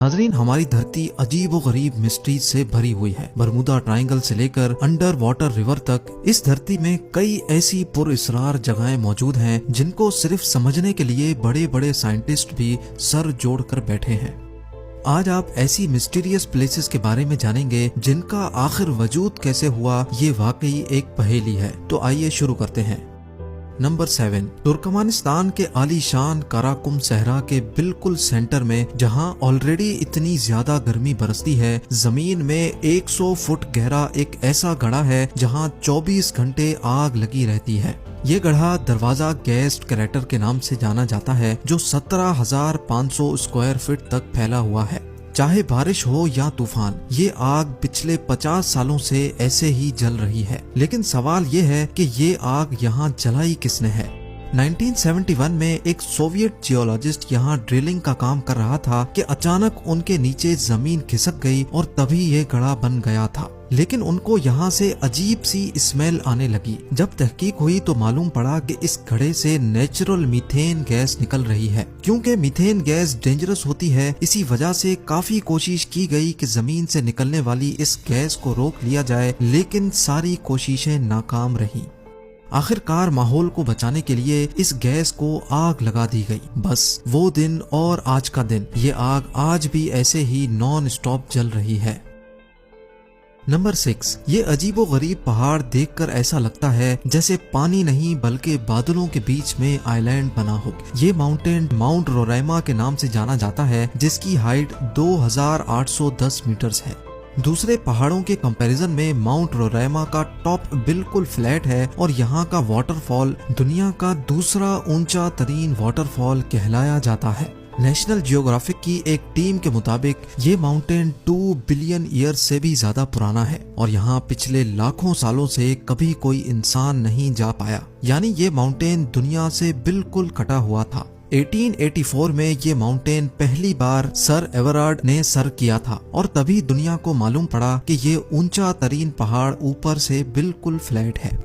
नाजरीन, हमारी धरती अजीब व गरीब मिस्ट्रीज से भरी हुई है। बरमुदा ट्रायंगल से लेकर अंडर वाटर रिवर तक इस धरती में कई ऐसी पुरअसरार जगहें मौजूद हैं जिनको सिर्फ समझने के लिए बड़े बड़े साइंटिस्ट भी सर जोड़कर बैठे हैं। आज आप ऐसी मिस्टीरियस प्लेसेस के बारे में जानेंगे जिनका आखिर वजूद कैसे हुआ, ये वाकई एक पहेली है। तो आइए शुरू करते हैं। नंबर 7, तुर्कमानिस्तान के आलीशान काराकुम सहरा के बिल्कुल सेंटर में, जहां ऑलरेडी इतनी ज्यादा गर्मी बरसती है, जमीन में 100 फुट गहरा एक ऐसा गड्ढा है जहां 24 घंटे आग लगी रहती है। ये गड्ढा दरवाजा गैस क्रैटर के नाम से जाना जाता है, जो 17,500 स्क्वायर फीट तक फैला हुआ है। चाहे बारिश हो या तूफान, ये आग पिछले 50 सालों से ऐसे ही जल रही है। लेकिन सवाल ये है कि ये आग यहाँ जलाई किसने है। 1971 में एक सोवियत जियोलॉजिस्ट यहाँ ड्रिलिंग का काम कर रहा था कि अचानक उनके नीचे जमीन खिसक गई और तभी ये गड्ढा बन गया था। लेकिन उनको यहाँ से अजीब सी स्मेल आने लगी। जब तहकीक हुई तो मालूम पड़ा कि इस गड्ढे से नेचुरल मीथेन गैस निकल रही है। क्योंकि मीथेन गैस डेंजरस होती है, इसी वजह से काफी कोशिश की गई कि जमीन से निकलने वाली इस गैस को रोक लिया जाए, लेकिन सारी कोशिशें नाकाम रही। आखिरकार माहौल को बचाने के लिए इस गैस को आग लगा दी गई। बस वो दिन और आज का दिन, ये आग आज भी ऐसे ही नॉन स्टॉप जल रही है। नंबर 6, ये अजीबो गरीब पहाड़ देखकर ऐसा लगता है जैसे पानी नहीं बल्कि बादलों के बीच में आइलैंड बना हो। ये माउंटेन माउंट रोराइमा के नाम से जाना जाता है, जिसकी हाइट 2810 मीटर्स है। दूसरे पहाड़ों के कंपैरिजन में माउंट रोराइमा का टॉप बिल्कुल फ्लैट है और यहाँ का वाटरफॉल दुनिया का दूसरा ऊंचा तरीन वाटरफॉल कहलाया जाता है। नेशनल जियोग्राफिक की एक टीम के मुताबिक ये माउंटेन 2 बिलियन ईयर से भी ज्यादा पुराना है और यहाँ पिछले लाखों सालों से कभी कोई इंसान नहीं जा पाया। यानी ये माउंटेन दुनिया से बिल्कुल कटा हुआ था। 1884 में ये माउंटेन पहली बार सर एवरार्ड ने सर किया था और तभी दुनिया को मालूम पड़ा कि ये ऊंचा तरीन पहाड़ ऊपर से बिल्कुल फ्लैट है।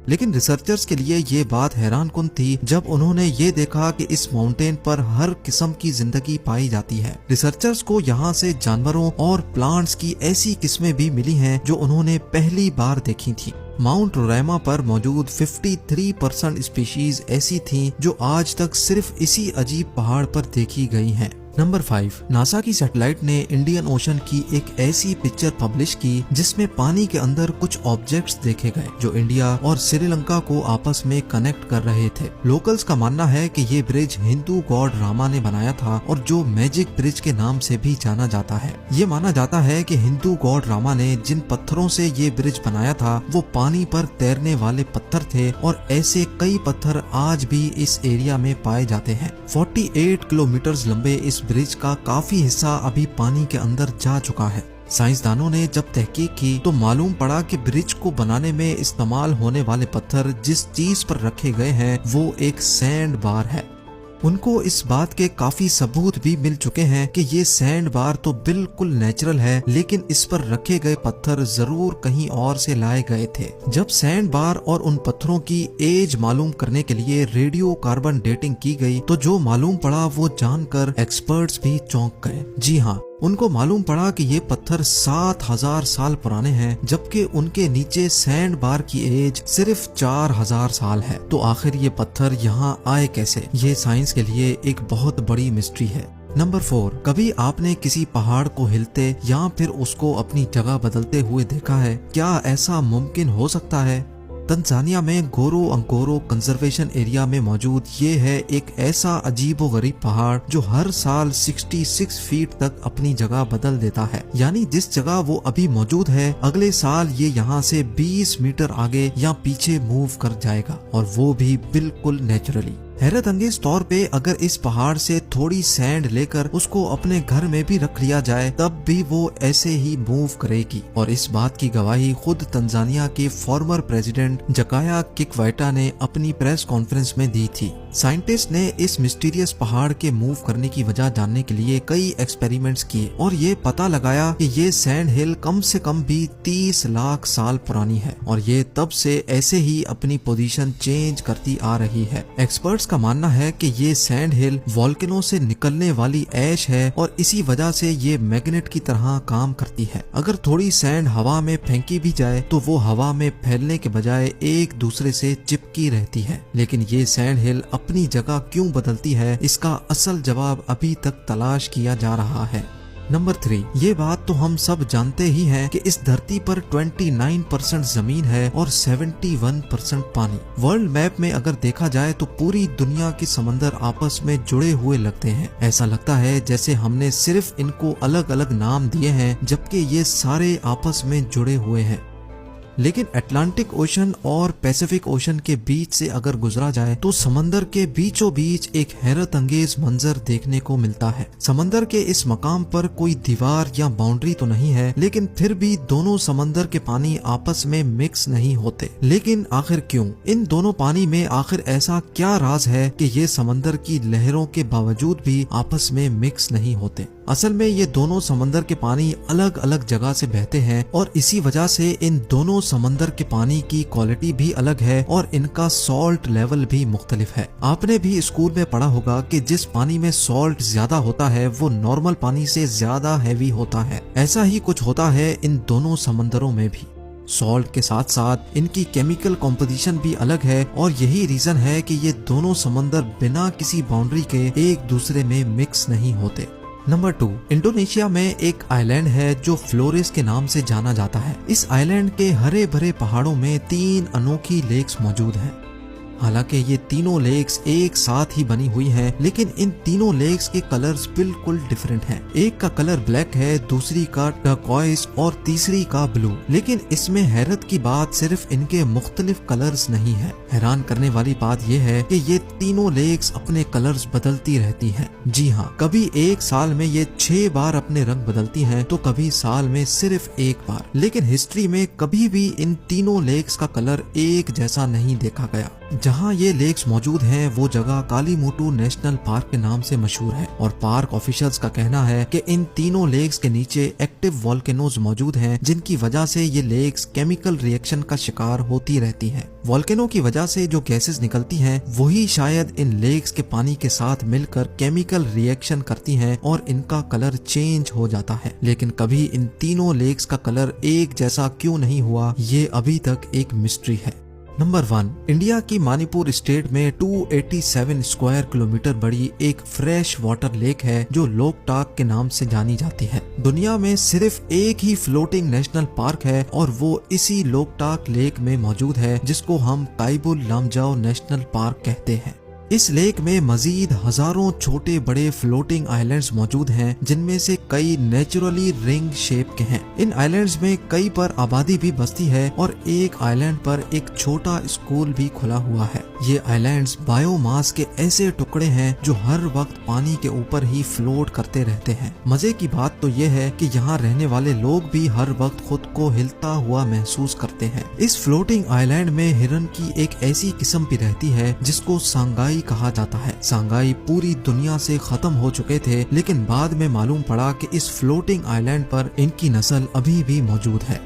लेकिन रिसर्चर्स के लिए ये बात हैरान कुन थी जब उन्होंने ये देखा कि इस माउंटेन पर हर किस्म की जिंदगी पाई जाती है। रिसर्चर्स को यहाँ से जानवरों और प्लांट्स की ऐसी किस्में भी मिली हैं जो उन्होंने पहली बार देखी थी। माउंट रोराइमा पर मौजूद 53% स्पीशीज ऐसी थीं जो आज तक सिर्फ इसी अजीब पहाड़ पर देखी गई हैं। नंबर 5, नासा की सैटेलाइट ने इंडियन ओशन की एक ऐसी पिक्चर पब्लिश की जिसमें पानी के अंदर कुछ ऑब्जेक्ट्स देखे गए जो इंडिया और श्रीलंका को आपस में कनेक्ट कर रहे थे। लोकल्स का मानना है कि ये ब्रिज हिंदू गॉड रामा ने बनाया था और जो मैजिक ब्रिज के नाम से भी जाना जाता है। ये माना जाता है कि हिंदू गॉड रामा ने जिन पत्थरों से ये ब्रिज बनाया था वो पानी पर तैरने वाले पत्थर थे और ऐसे कई पत्थर आज भी इस एरिया में पाए जाते हैं। 48 किलोमीटर लंबे इस ब्रिज का काफी हिस्सा अभी पानी के अंदर जा चुका है। साइंसदानों ने जब तहकीक की तो मालूम पड़ा कि ब्रिज को बनाने में इस्तेमाल होने वाले पत्थर जिस चीज पर रखे गए हैं वो एक सैंड बार है। उनको इस बात के काफी सबूत भी मिल चुके हैं कि ये सैंड बार तो बिल्कुल नेचुरल है, लेकिन इस पर रखे गए पत्थर जरूर कहीं और से लाए गए थे। जब सैंड बार और उन पत्थरों की एज मालूम करने के लिए रेडियो कार्बन डेटिंग की गई तो जो मालूम पड़ा वो जानकर एक्सपर्ट्स भी चौंक गए। जी हाँ, उनको मालूम पड़ा कि ये पत्थर 7000 साल पुराने हैं, जबकि उनके नीचे सैंड बार की एज सिर्फ 4000 साल है। तो आखिर ये पत्थर यहाँ आए कैसे, ये साइंस के लिए एक बहुत बड़ी मिस्ट्री है। नंबर 4, कभी आपने किसी पहाड़ को हिलते या फिर उसको अपनी जगह बदलते हुए देखा है? क्या ऐसा मुमकिन हो सकता है? तंजानिया में गोरो-अंगोरो कंजर्वेशन एरिया में मौजूद ये है एक ऐसा अजीबो गरीब पहाड़ जो हर साल 66 फीट तक अपनी जगह बदल देता है। यानी जिस जगह वो अभी मौजूद है अगले साल ये यहाँ से 20 मीटर आगे या पीछे मूव कर जाएगा, और वो भी बिल्कुल नेचुरली। हैरत अंगेज तौर पे अगर इस पहाड़ से थोड़ी सैंड लेकर उसको अपने घर में भी रख लिया जाए तब भी वो ऐसे ही मूव करेगी, और इस बात की गवाही खुद तंजानिया के फॉर्मर प्रेसिडेंट जकाया किकवाइटा ने अपनी प्रेस कॉन्फ्रेंस में दी थी। साइंटिस्ट ने इस मिस्टीरियस पहाड़ के मूव करने की वजह जानने के लिए कई एक्सपेरिमेंट्स किए और ये पता लगाया कि ये सैंड हिल कम से कम भी 30 लाख साल पुरानी है और ये तब से ऐसे ही अपनी पोजीशन चेंज करती आ रही है। एक्सपर्ट्स का मानना है कि ये सैंड हिल वोल्केनो से निकलने वाली ऐश है और इसी वजह से ये मैग्नेट की तरह काम करती है। अगर थोड़ी सैंड हवा में फेंकी भी जाए तो वो हवा में फैलने के बजाय एक दूसरे से चिपकी रहती है। लेकिन ये सैंड हिल अपनी जगह क्यों बदलती है, इसका असल जवाब अभी तक तलाश किया जा रहा है। नंबर 3, ये बात तो हम सब जानते ही हैं कि इस धरती पर 29% जमीन है और 71% पानी। वर्ल्ड मैप में अगर देखा जाए तो पूरी दुनिया के समंदर आपस में जुड़े हुए लगते हैं। ऐसा लगता है जैसे हमने सिर्फ इनको अलग अलग नाम दिए हैं जबकि ये सारे आपस में जुड़े हुए हैं। लेकिन अटलांटिक ओशन और पैसिफिक ओशन के बीच से अगर गुजरा जाए तो समंदर के बीचों बीच एक हैरत अंगेज मंजर देखने को मिलता है। समंदर के इस मकाम पर कोई दीवार या बाउंड्री तो नहीं है, लेकिन फिर भी दोनों समंदर के पानी आपस में मिक्स नहीं होते। लेकिन आखिर क्यों? इन दोनों पानी में आखिर ऐसा क्या राज है कि ये समंदर की लहरों के बावजूद भी आपस में मिक्स नहीं होते? असल में ये दोनों समंदर के पानी अलग अलग जगह से बहते हैं और इसी वजह से इन दोनों समंदर के पानी की क्वालिटी भी अलग है और इनका सॉल्ट लेवल भी मुख्तलिफ है। आपने भी स्कूल में पढ़ा होगा कि जिस पानी में सॉल्ट ज्यादा होता है वो नॉर्मल पानी से ज्यादा हैवी होता है। ऐसा ही कुछ होता है इन दोनों समंदरों में भी। सॉल्ट के साथ साथ इनकी केमिकल कॉम्पोजिशन भी अलग है और यही रीजन है कि ये दोनों समंदर बिना किसी बाउंड्री के एक दूसरे में मिक्स नहीं होते। नंबर 2, इंडोनेशिया में एक आइलैंड है जो फ्लोरेस के नाम से जाना जाता है। इस आइलैंड के हरे भरे पहाड़ों में 3 अनोखी लेक्स मौजूद हैं। हालांकि ये तीनों लेक्स एक साथ ही बनी हुई हैं, लेकिन इन तीनों लेक्स के कलर्स बिल्कुल डिफरेंट हैं। एक का कलर ब्लैक है, दूसरी का टर्कोइज और तीसरी का ब्लू। लेकिन इसमें हैरत की बात सिर्फ इनके मुख्तलिफ कलर्स नहीं है। हैरान करने वाली बात यह है कि ये तीनों लेक्स अपने कलर्स बदलती रहती हैं। जी हाँ, कभी एक साल में ये 6 बार अपने रंग बदलती हैं तो कभी साल में सिर्फ 1 बार। लेकिन हिस्ट्री में कभी भी इन तीनों लेक्स का कलर एक जैसा नहीं देखा गया। जहाँ ये लेक्स मौजूद हैं वो जगह कालीमुटू नेशनल पार्क के नाम से मशहूर है और पार्क ऑफिशियल्स का कहना है कि इन तीनों लेक्स के नीचे एक्टिव वोल्केनोज मौजूद हैं, जिनकी वजह से ये लेक्स केमिकल रिएक्शन का शिकार होती रहती हैं। वोल्केनो की वजह से जो गैसेस निकलती हैं वही शायद इन लेक्स के पानी के साथ मिलकर केमिकल रिएक्शन करती हैं और इनका कलर चेंज हो जाता है। लेकिन कभी इन तीनों लेक्स का कलर एक जैसा क्यों नहीं हुआ, ये अभी तक एक मिस्ट्री है। नंबर 1, इंडिया की मणिपुर स्टेट में 287 स्क्वायर किलोमीटर बड़ी एक फ्रेश वाटर लेक है जो लोकटाक के नाम से जानी जाती है। दुनिया में सिर्फ एक ही फ्लोटिंग नेशनल पार्क है और वो इसी लोकटाक लेक में मौजूद है, जिसको हम काइबुल लामजाओ नेशनल पार्क कहते हैं। इस लेक में मजीद हजारों छोटे बड़े फ्लोटिंग आइलैंड्स मौजूद हैं, जिनमें से कई नेचुरली रिंग शेप के हैं। इन आइलैंड्स में कई पर आबादी भी बसती है और एक आइलैंड पर एक छोटा स्कूल भी खुला हुआ है। ये आइलैंड्स बायोमास के ऐसे टुकड़े हैं जो हर वक्त पानी के ऊपर ही फ्लोट करते रहते हैं। मजे की बात तो ये है कि यहाँ रहने वाले लोग भी हर वक्त खुद को हिलता हुआ महसूस करते हैं। इस फ्लोटिंग आइलैंड में हिरन की एक ऐसी किस्म भी रहती है जिसको सांगाई कहा जाता है। सांगाई पूरी दुनिया से खत्म हो चुके थे, लेकिन बाद में मालूम पड़ा कि इस फ्लोटिंग आइलैंड पर इनकी नस्ल अभी भी मौजूद है।